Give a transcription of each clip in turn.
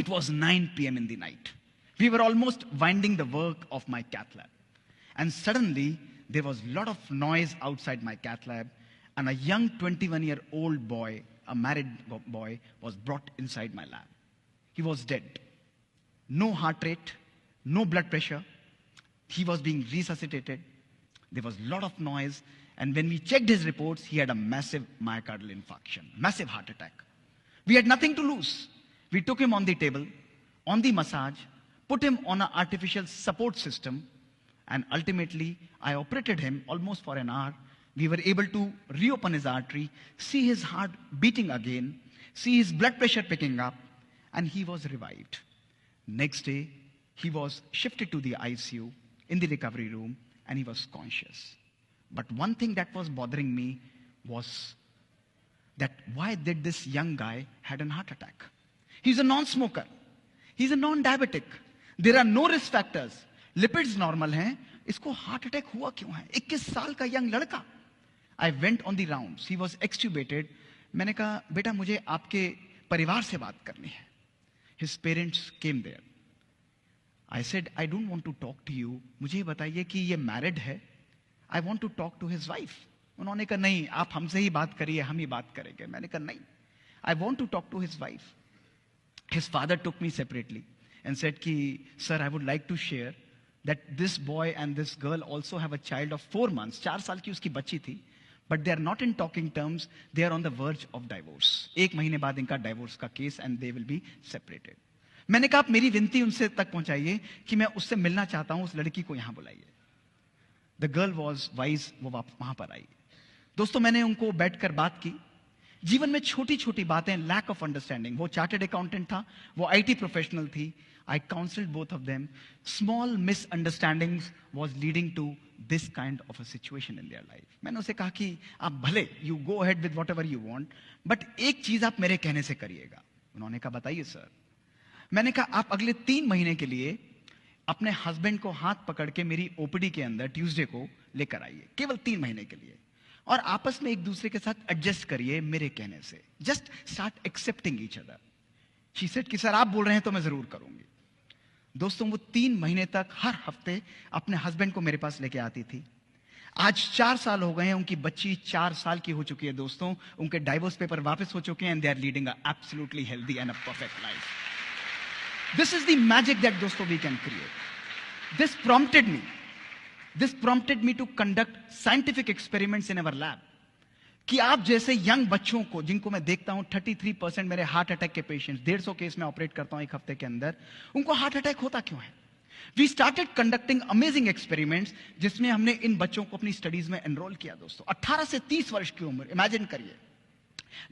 It was 9 p.m. in the night. We were almost winding the work of my cath lab. And suddenly, there was a lot of noise outside my cath lab, and a young 21-year-old boy, a married boy, was brought inside my lab. He was dead. No heart rate, no blood pressure. He was being resuscitated. There was a lot of noise. And when we checked his reports, he had a massive myocardial infarction, massive heart attack. We had nothing to lose. We took him on the table, on the massage, put him on an artificial support system, and ultimately, I operated him almost for an hour. We were able to reopen his artery, see his heart beating again, see his blood pressure picking up, and he was revived. Next day, he was shifted to the ICU in the recovery room, and he was conscious. But one thing that was bothering me was that why did this young guy had a heart attack? He's a non-smoker. He's a non-diabetic. There are no risk factors. Lipids normal हैं. इसको heart attack हुआ क्यों है? 21 साल का young लड़का. I went on the rounds. He was extubated. मैंने कहा, बेटा मुझे आपके परिवार से बात करनी है. His parents came there. I said, I don't want to talk to you. मुझे बताइए कि ये married है. I want to talk to his wife. उन्होंने कहा नहीं, आप हमसे ही बात करिए, हम ही बात करेंगे. मैंने कहा नहीं. I want to talk to his wife. His father took me separately and said कि, sir, I would like to share that this boy and this girl also have a child of 4 months. 4 साल की उसकी बच्ची थी. But they are not in talking terms. They are on the verge of divorce. 1 महीने बाद इनका divorce का case and they will be separated. मैंने कहा आप मेरी विनती उनसे तक पहुंचाइए कि मैं उससे मिलना चाहता हूं, उस लड़की को यहां बुलाइए. The girl was wise. वो वहां पर आई. दोस्तों मैंने उनको बैठकर बात की. जीवन में छोटी छोटी बातें, lack of understanding. वो चार्टर्ड अकाउंटेंट था, वो IT प्रोफेशनल थी. I counseled both of them. Small misunderstandings was leading to this kind of a situation in their life. मैंने उसे कहा कि आप भले you go ahead with whatever you want, but एक चीज आप मेरे कहने से करिएगा. उन्होंने कहा बताइए सर. मैंने कहा आप अगले 3 महीने के लिए अपने हस्बैंड को हाथ पकड़ के मेरी ओपीडी के अंदर ट्यूसडे को लेकर आइए, केवल 3 महीने के लिए, और आपस में एक दूसरे के साथ एडजस्ट करिए मेरे कहने से. Just start accepting each other. She said कि सर आप बोल रहे हैं तो मैं जरूर करूंगी. दोस्तों वो 3 महीने तक हर हफ्ते अपने हस्बैंड को मेरे पास लेके आती थी. आज 4 साल हो गए हैं. उनकी बच्ची 4 साल की हो चुकी है दोस्तों. उनके डाइवोर्स पेपर वापस हो चुके हैं and they are leading a absolutely healthy and a perfect life. This is the magic that दोस्तों we can create. This prompted me to conduct scientific experiments in our lab. कि आप जैसे young बच्चों को, जिनको मैं देखता हूं 33% मेरे हार्ट अटैक के पेशेंट्स, 150 केस में ऑपरेट करता हूं 1 हफ्ते के अंदर, उनको हार्ट अटैक होता क्यों है? We started conducting amazing experiments, जिसमें हमने इन बच्चों को अपनी स्टडीज में एनरोल किया. दोस्तों 18 से 30 वर्ष की उम्र, इमेजिन करिए.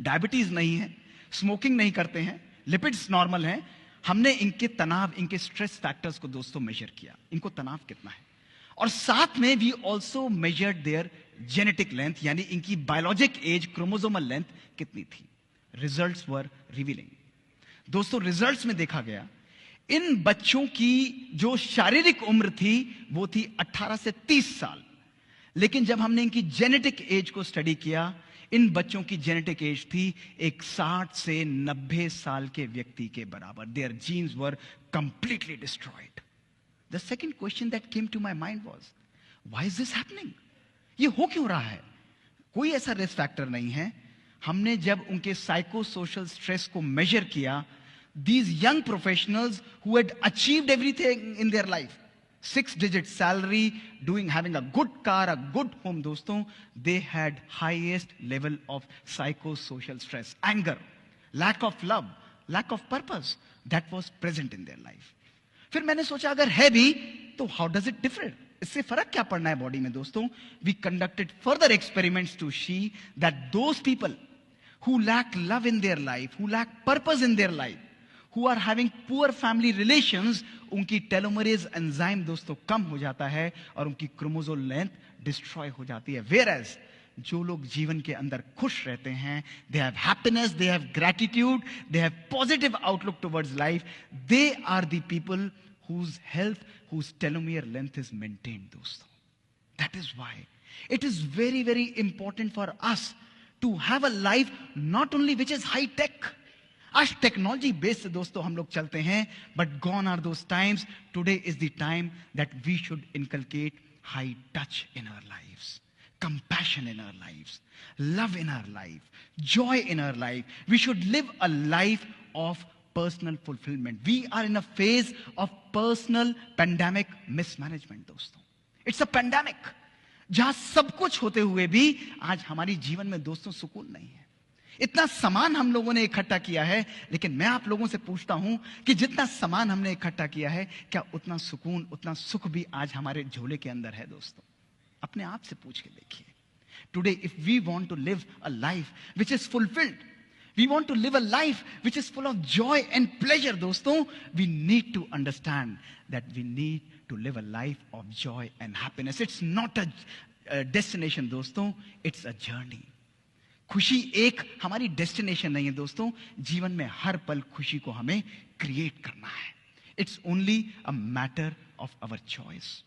डायबिटीज नहीं है, स्मोकिंग नहीं करते हैं, लिपिड्स नॉर्मल हैं. हमने इनके तनाव, इनके स्ट्रेस फैक्टर्स को दोस्तों मेजर किया. इनको तनाव कितना है, और साथ में we also measured their genetic length, यानी इनकी बायोलॉजिक एज, क्रोमोसोमल लेंथ कितनी थी. Results were revealing. दोस्तों रिजल्ट्स में देखा गया इन बच्चों की जो शारीरिक उम्र थी वो थी 18 से 30 साल, लेकिन जब हमने इनकी जेनेटिक एज को स्टडी किया, इन बच्चों की जेनेटिक एज थी एक 60 से 90 साल के व्यक्ति के बराबर. Their genes were completely destroyed. The second question that came to my mind was, why is this happening? ये हो क्यों रहा है? कोई ऐसा रिस्क फैक्टर नहीं है. हमने जब उनके साइको सोशल स्ट्रेस को मेजर किया, these young professionals who had achieved everything in their life, 6-digit salary, having a good car, a good home, दोस्तों, they had highest level of psychosocial stress, anger, lack of love, lack of purpose that was present in their life. फिर मैंने सोचा अगर है भी तो how does it differ? इससे फर्क क्या पड़ना है बॉडी में दोस्तों? We conducted further experiments to see that those people who lack love in their life, who lack purpose in their life, who are having poor family relations, उनकी telomerase enzyme दोस्तों कम हो जाता है और उनकी क्रोमोसोम लेंथ डिस्ट्रॉय हो जाती है. Whereas जो लोग जीवन के अंदर खुश रहते हैं, they have happiness, they have gratitude, they have positive outlook towards life, they are the people whose health, whose telomere length is maintained दोस्तों. That is why it is very, very important for us to have a life not only which is high tech. आज technology based दोस्तों हम लोग चलते हैं, but gone are those times. Today is the time that we should inculcate high touch in our lives, compassion in our lives, love in our life, joy in our life. We should live a life of personal fulfillment. We are in a phase of personal pandemic mismanagement दोस्तों. It's a pandemic. जहां सब कुछ होते हुए भी आज हमारी जीवन में दोस्तों सुकून नहीं है. इतना सामान हम लोगों ने इकट्ठा किया है, लेकिन मैं आप लोगों से पूछता हूं कि जितना सामान हमने इकट्ठा किया है, क्या उतना सुकून, उतना सुख भी आज हमारे झोले के अंदर है दोस्तों? अपने आप से पूछ के देखिए. Today if we want to live a life which is fulfilled, we want to live a life which is full of joy and pleasure दोस्तों, we need to understand that we need to live a life of joy and happiness. It's not a destination दोस्तों, it's a journey. खुशी एक हमारी destination नहीं है दोस्तों. जीवन में हर पल खुशी को हमें क्रिएट करना है. It's only a matter of our choice.